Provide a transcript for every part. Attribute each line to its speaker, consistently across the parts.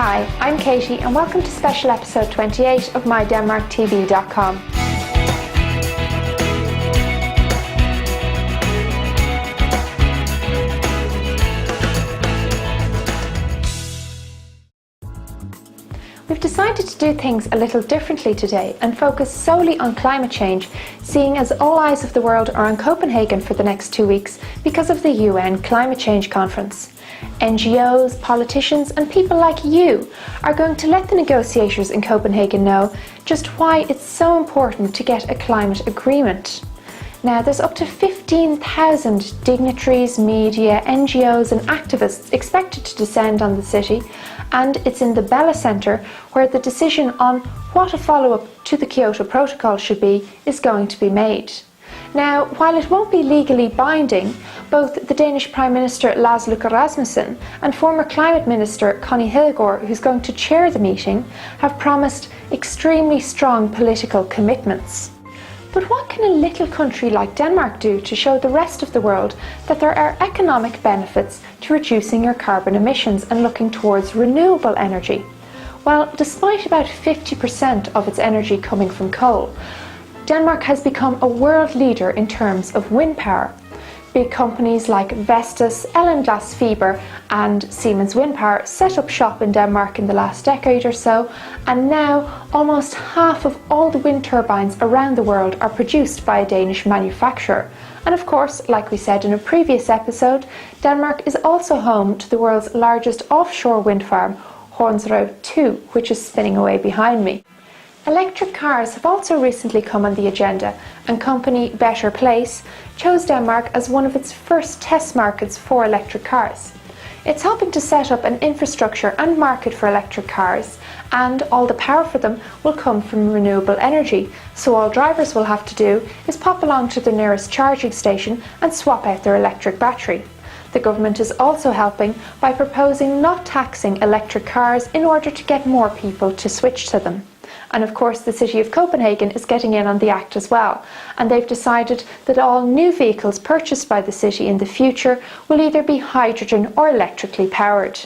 Speaker 1: Hi, I'm Katie and welcome to special episode 28 of mydenmarktv.com. We've decided to do things a little differently today and focus solely on climate change, seeing as all eyes of the world are on Copenhagen for the next 2 weeks because of the UN Climate Change Conference. NGOs, politicians and people like you are going to let the negotiators in Copenhagen know just why it's so important to get a climate agreement. Now, there's up to 15,000 dignitaries, media, NGOs and activists expected to descend on the city, and it's in the Bella Centre where the decision on what a follow-up to the Kyoto Protocol should be is going to be made. Now, while it won't be legally binding, both the Danish Prime Minister Lars Løkke Rasmussen and former Climate Minister Connie Hedegaard, who's going to chair the meeting, have promised extremely strong political commitments. But what can a little country like Denmark do to show the rest of the world that there are economic benefits to reducing your carbon emissions and looking towards renewable energy? Well, despite about 50% of its energy coming from coal, Denmark has become a world leader in terms of wind power. Big companies like Vestas, Glas Fiber and Siemens Wind Power set up shop in Denmark in the last decade or so, and now almost half of all the wind turbines around the world are produced by a Danish manufacturer. And of course, like we said in a previous episode, Denmark is also home to the world's largest offshore wind farm, Hornsrev 2, which is spinning away behind me. Electric cars have also recently come on the agenda, and company Better Place chose Denmark as one of its first test markets for electric cars. It's hoping to set up an infrastructure and market for electric cars, and all the power for them will come from renewable energy, so all drivers will have to do is pop along to the nearest charging station and swap out their electric battery. The government is also helping by proposing not taxing electric cars in order to get more people to switch to them. And of course the city of Copenhagen is getting in on the act as well, and they've decided that all new vehicles purchased by the city in the future will either be hydrogen or electrically powered.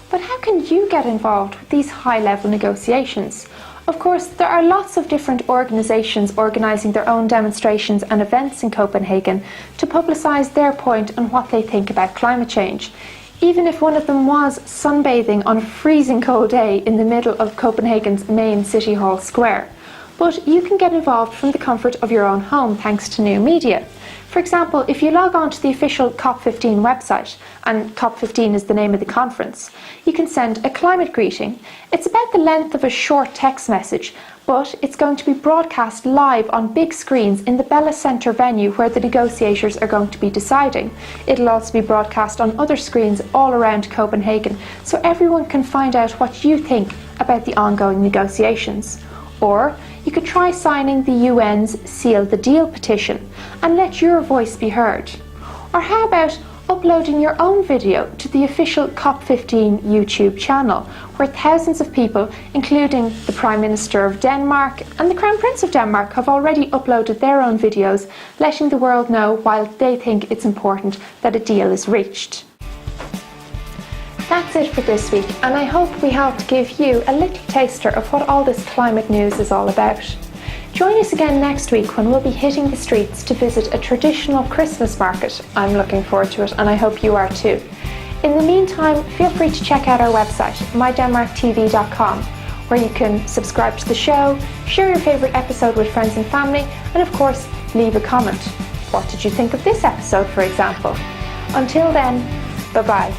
Speaker 1: But how can you get involved with these high-level negotiations? Of course, there are lots of different organisations organising their own demonstrations and events in Copenhagen to publicise their point on what they think about climate change. Even if one of them was sunbathing on a freezing cold day in the middle of Copenhagen's main City Hall square. But you can get involved from the comfort of your own home thanks to new media. For example, if you log on to the official COP15 website, and COP15 is the name of the conference, you can send a climate greeting. It's about the length of a short text message, but it's going to be broadcast live on big screens in the Bella Centre venue where the negotiators are going to be deciding. It'll also be broadcast on other screens all around Copenhagen, so everyone can find out what you think about the ongoing negotiations. Or you could try signing the UN's Seal the Deal petition and let your voice be heard. Or how about uploading your own video to the official COP15 YouTube channel, where thousands of people, including the Prime Minister of Denmark and the Crown Prince of Denmark, have already uploaded their own videos, letting the world know why they think it's important that a deal is reached. That's it for this week, and I hope we helped give you a little taster of what all this climate news is all about. Join us again next week when we'll be hitting the streets to visit a traditional Christmas market. I'm looking forward to it, and I hope you are too. In the meantime, feel free to check out our website, mydenmarktv.com, where you can subscribe to the show, share your favourite episode with friends and family, and of course, leave a comment. What did you think of this episode, for example? Until then, bye-bye.